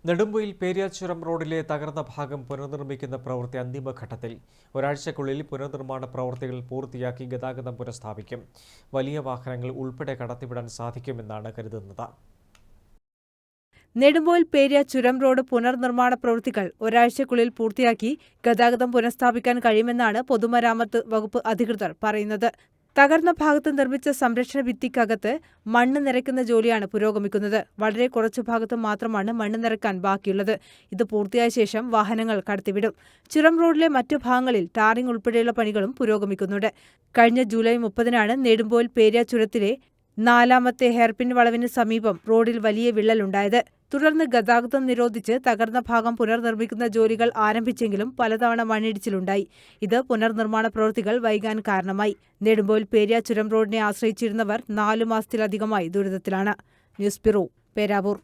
നെടുമ്പൊയിൽ പേരിയാച്ചുരം റോഡിലെ തകർന്ന ഭാഗം പുനർനിർമ്മിക്കുന്ന പ്രവൃത്തി അന്തിമഘട്ടത്തിൽ. ഒരാഴ്ചയ്ക്കുള്ളിൽ പുനർനിർമ്മാണ പ്രവൃത്തികൾ പൂർത്തിയാക്കി ഗതാഗതം പുനഃസ്ഥാപിക്കും. വലിയ വാഹനങ്ങൾ ഉൾപ്പെടെ കടത്തിവിടാൻ സാധിക്കുമെന്നാണ് കരുതുന്നത്. നെടുമ്പൊയിൽ പേരിയാച്ചുരം റോഡ് പുനർനിർമ്മാണ പ്രവൃത്തികൾ ഒരാഴ്ചയ്ക്കുള്ളിൽ പൂർത്തിയാക്കി ഗതാഗതം പുനഃസ്ഥാപിക്കാൻ കഴിയുമെന്നാണ് പൊതുമരാമത്ത് വകുപ്പ് അധികൃതർ പറയുന്നത്. തകർന്ന ഭാഗത്ത് നിർമ്മിച്ച സംരക്ഷണ ഭിത്തിക്കകത്ത് മണ്ണ് നിറയ്ക്കുന്ന ജോലിയാണ് പുരോഗമിക്കുന്നത്. വളരെ കുറച്ചു ഭാഗത്ത് മാത്രമാണ് മണ്ണ് നിറയ്ക്കാൻ ബാക്കിയുള്ളത്. ഇത് പൂർത്തിയായ ശേഷം വാഹനങ്ങൾ കടത്തിവിടും. ചുരം റോഡിലെ മറ്റു ഭാഗങ്ങളിൽ ടാറിംഗ് ഉൾപ്പെടെയുള്ള പണികളും പുരോഗമിക്കുന്നുണ്ട്. കഴിഞ്ഞ ജൂലൈ 30-നാണ് നെടുമ്പൊയിൽ പേരിയാച്ചുരത്തിലെ 4ാമത്തെ ഹെയർപിൻ വളവിന് സമീപം റോഡിൽ വലിയ വിള്ളലുണ്ടായത്. തുടർന്ന് ഗതാഗതം നിരോധിച്ച് തകർന്ന ഭാഗം പുനർനിർമ്മിക്കുന്ന ജോലികൾ ആരംഭിച്ചെങ്കിലും പലതവണ മണ്ണിടിച്ചിലുണ്ടായി. ഇത് പുനർനിർമ്മാണ പ്രവൃത്തികൾ വൈകാൻ കാരണമായി. നെടുമ്പൊയിൽ പേരിയാച്ചുരം റോഡിനെ ആശ്രയിച്ചിരുന്നവർ 4 മാസത്തിലധികമായി ദുരിതത്തിലാണ്. News bureau, Peravoor.